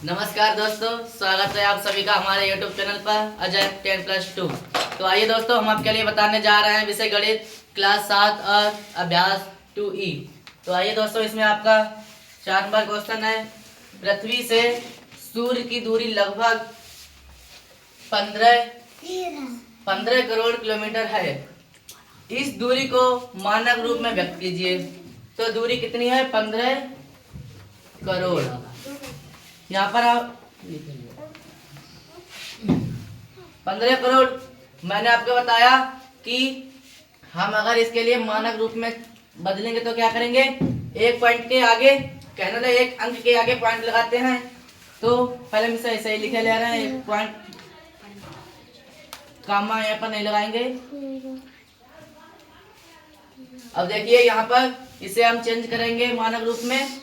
नमस्कार दोस्तों, स्वागत है आप सभी का हमारे YouTube चैनल पर अजय 10+2। तो आइए दोस्तों, हम आपके लिए बताने जा रहे हैं विषय गणित क्लास 7 और अभ्यास 2E। तो आइए दोस्तों, इसमें आपका 4 नंबर क्वेश्चन है। पृथ्वी से सूर्य की दूरी लगभग 15 करोड़ किलोमीटर है। इस दूरी को मानक रूप में व्यक्त कीजिए। तो दूरी कितनी है? 15 करोड़। यहाँ पर आप 15 करोड़ मैंने आपको बताया कि हम अगर इसके लिए मानक रूप में बदलेंगे तो क्या करेंगे, एक पॉइंट के आगे कहना था, एक अंक के आगे पॉइंट लगाते हैं। तो पहले हम इसे ऐसे ही लिखे ले रहे हैं, एक पॉइंट कामा यहाँ पर नहीं लगाएंगे। अब देखिए यहाँ पर इसे हम चेंज करेंगे मानक रूप में,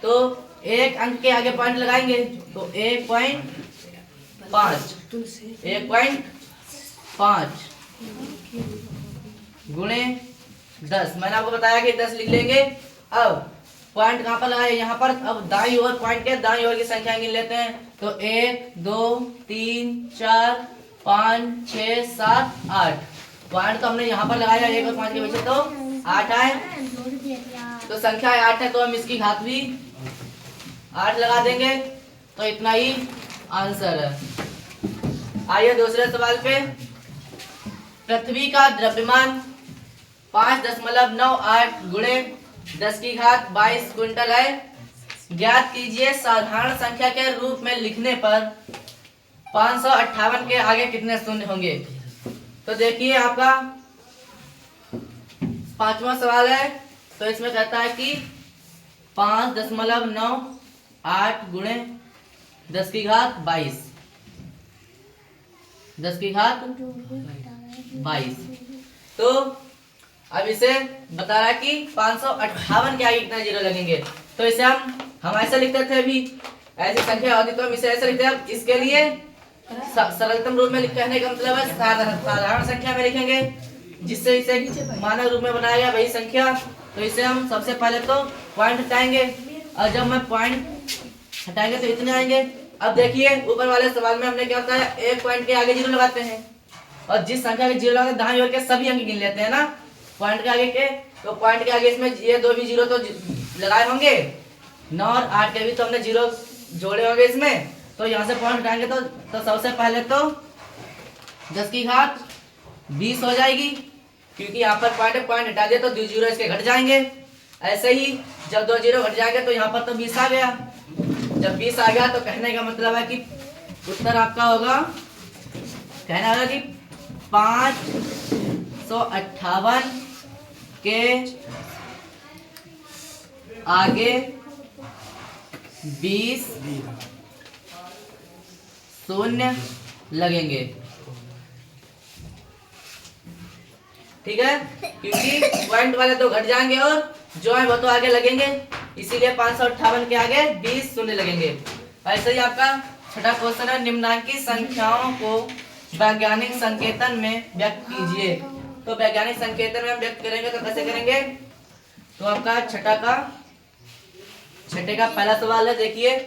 तो एक अंक के आगे पॉइंट लगाएंगे तो 1.5 गुणे 10। मैंने आपको बताया कि 10 लिख लेंगे। अब पॉइंट कहाँ पर लगाए? यहाँ पर। अब दाईं ओर पॉइंट के दाईं ओर की संख्या गिन लेते हैं। तो 1 2 3 4 5 6 7 8 पॉइंट तो हमने यहाँ पर लगाया। 1 और 5 के बचे तो 8 आए। तो संख्या 8 है, तो हम इसकी घात भी 8 लगा देंगे। तो इतना ही आंसर है। आइए दूसरे सवाल पे। पृथ्वी का द्रव्यमान 5.98 गुणे 10 की घात 22 क्विंटल है। ज्ञात कीजिए साधारण संख्या के रूप में लिखने पर 558 के आगे कितने शून्य होंगे। तो देखिए आपका 5वां सवाल है। तो इसमें कहता है कि 5.98 गुणे 10 की घात 22 तो अब इसे बता रहा है कि 558 के आगे कितना जीरो लगेंगे। तो इसे हम ऐसे लिखते थे, अभी ऐसी संख्या होती तो हम इसे ऐसे लिखते हैं। इसके लिए सरलतम रूप में कहने का मतलब है साधारण संख्या में लिखेंगे, जिससे इसे मानक रूप में बनाया गया वही संख्या। तो इसे हम सबसे पहले तो पॉइंट हटाएंगे, और जब मैं पॉइंट हटाएंगे तो इतने आएंगे। अब देखिए ऊपर वाले सवाल में हमने क्या बताया, एक पॉइंट के आगे जीरो लगाते हैं, और जिस संख्या के जीरो लगाते हैं दाईं ओर के सभी अंक गिन लेते हैं ना पॉइंट के आगे के। तो पॉइंट के आगे इसमें ये दो भी जीरो तो लगाए होंगे, 9 और 8 के भी तो हमने जीरो जोड़े होंगे इसमें। तो यहाँ से पॉइंट हटाएंगे तो सबसे पहले तो 10 की घात 20 हो जाएगी, क्योंकि यहाँ पर पॉइंट हटा दिया तो 2 जीरो इसके घट जाएंगे। ऐसे ही जब 2 जीरो घट जाएंगे तो यहाँ पर तो 20 आ गया। जब 20 आ गया तो कहने का मतलब है कि उत्तर आपका होगा, कहना होगा कि 558 के आगे 20 शून्य लगेंगे। ठीक है, क्योंकि पॉइंट वाले तो घट जाएंगे और जो है वो तो आगे लगेंगे, इसीलिए 558 के आगे 20 शून्य लगेंगे। ऐसे ही आपका छठा क्वेश्चन है, निम्नलिखित संख्याओं को वैज्ञानिक संकेतन में व्यक्त कीजिए। तो वैज्ञानिक संकेतन में हम व्यक्त करेंगे तो कैसे करेंगे। तो आपका छठे का पहला सवाल है, देखिए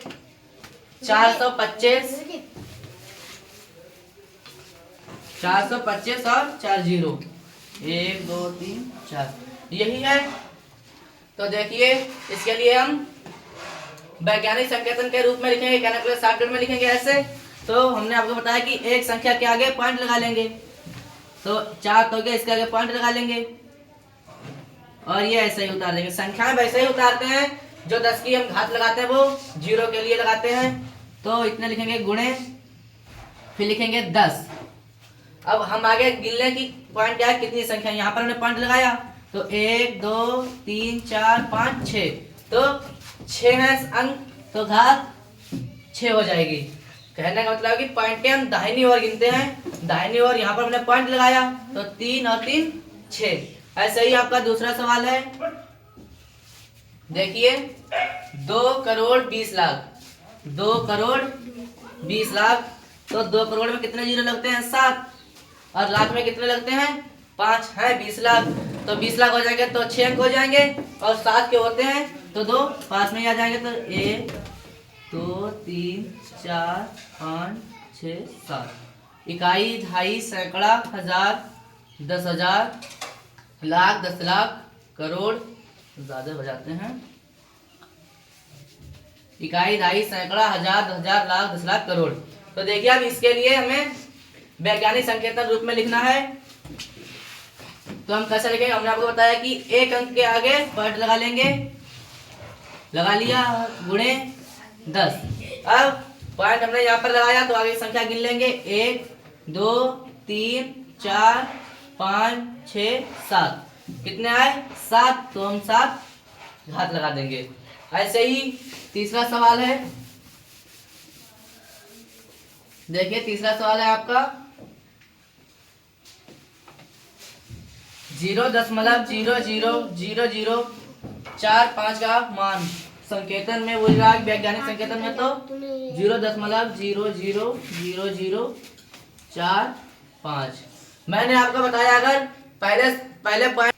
425 और 4 जीरो 1 2 3 4 यही है। तो देखिए इसके लिए हम वैज्ञानिक संकेतन के रूप में लिखेंगे, कहने के लिए शॉर्टकट में लिखेंगे ऐसे। तो हमने आपको बताया कि एक संख्या के आगे पॉइंट लगा लेंगे, तो 4 तो गया, इसके आगे पॉइंट लगा लेंगे और ये ऐसे ही उतार देंगे। संख्याएं वैसे ही उतारते हैं, जो 10 की हम घात लगाते हैं वो जीरो के लिए लगाते हैं। तो इतने लिखेंगे गुणे, फिर लिखेंगे 10। अब हम आगे गिन लें कि पॉइंट क्या है, कितनी संख्या। यहाँ पर हमने पॉइंट लगाया तो 1 2 3 4 5 6, तो 6 है अंक, तो घात 6 हो जाएगी। कहने का मतलब कि पॉइंट के हम दाहिनी ओर गिनते हैं, दाहिनी ओर यहाँ पर हमने पॉइंट लगाया तो 3 और 3 6। ऐसे ही आपका दूसरा सवाल है, देखिए 2 करोड़ 20 लाख 2 करोड़ 20 लाख। तो 2 करोड़ में कितने जीरो लगते हैं? 7, और लाख में कितने लगते हैं? 5 है 20 लाख। तो 20 लाख हो जाएंगे तो 6 अंक हो जाएंगे, और 7 के होते हैं तो 2 पास में ही आ जाएंगे। तो 1 2 3 4 5 6 7। इकाई, दहाई, सैकड़ा, हजार, 10,000, लाख, 10 लाख, करोड़, ज्यादा हो जाते हैं। इकाई, दहाई, सैकड़ा, हजार, 10,000, लाख, 10 लाख, करोड़। तो देखिए अब इसके लिए हमें वैज्ञानिक संकेतन रूप में लिखना है। तो हम कैसे लिखेंगे? हमने आपको बताया कि एक अंक के आगे पॉइंट लगा लेंगे, लगा लिया, गुणे 10। अब पॉइंट हमने यहाँ पर लगाया तो आगे संख्या गिन लेंगे, 1 2 3 4 5 6 7। कितने आए? 7। तो हम 7 घात लगा देंगे। ऐसे ही तीसरा सवाल है, देखिए तीसरा सवाल है आपका 0.000045 का मान संकेतन में बोल रहा है, वैज्ञानिक संकेतन में तो 0.000045। मैंने आपको बताया, अगर पहले पॉइंट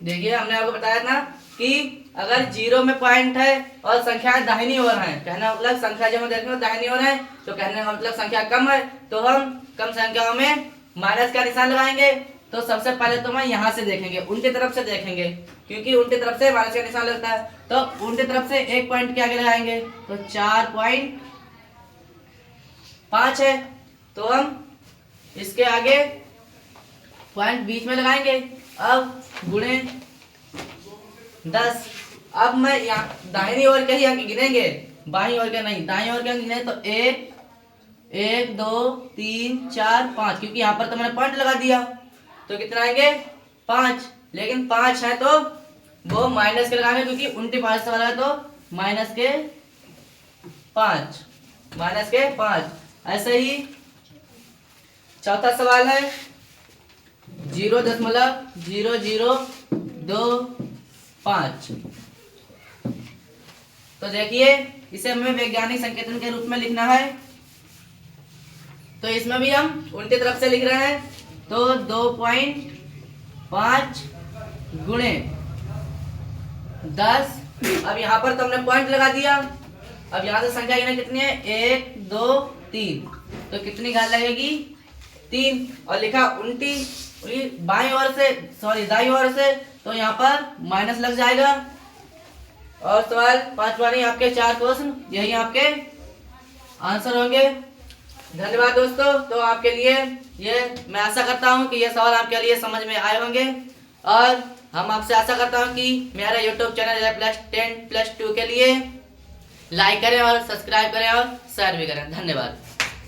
देखिए, हमने आपको बताया था कि अगर जीरो में पॉइंट है और संख्याएं दाहिनी ओर हैं, कहना मतलब संख्या जब हम देखेंगे दाहिनी ओर है तो कहने का मतलब संख्या कम है, तो हम कम संख्याओं में माइनस का निशान लगाएंगे। तो सबसे पहले तो मैं यहाँ से देखेंगे, उनकी तरफ से देखेंगे, क्योंकि उनकी तरफ से माइनस का निशान लगता है। तो उनकी तरफ से एक पॉइंट के आगे लगाएंगे, तो 4.5 है, तो हम इसके आगे पॉइंट बीच में लगाएंगे। अब गुणे 10। अब मैं यहाँ दाहिनी ओर के ही अंक गिनेंगे, बाईं ओर के नहीं, दाईं ओर के अंक गिने तो 1 2 3 4 5, क्योंकि यहाँ पर तो मैंने पॉइंट लगा दिया, तो कितना आएंगे? 5। लेकिन 5 है तो वो माइनस के लगाएंगे, क्योंकि उल्टी 5 से वाला है तो -5, -5। ऐसे ही चौथा सवाल है 0.0025। तो देखिए इसे हमें वैज्ञानिक संकेतन के रूप में लिखना है। तो इसमें भी हम उल्टी तरफ से लिख रहे हैं, तो 2.5 गुणे 10। अब यहाँ पर तो हमने पॉइंट लगा दिया। अब यहाँ से संख्या गिना कितनी है? 1 2 3, तो कितनी घात लगेगी? 3। और लिखा उल्टी बाईं ओर से, सॉरी दाईं ओर से, तो यहाँ पर माइनस लग जाएगा। और सवाल 5वां नहीं, आपके 4 क्वेश्चन यही आपके आंसर होंगे। धन्यवाद दोस्तों। तो आपके लिए ये मैं आशा करता हूँ कि ये सवाल आपके लिए समझ में आए होंगे, और हम आपसे आशा करता हूँ कि मेरा YouTube चैनल +10+2 के लिए लाइक करें और सब्सक्राइब करें और शेयर भी करें। धन्यवाद।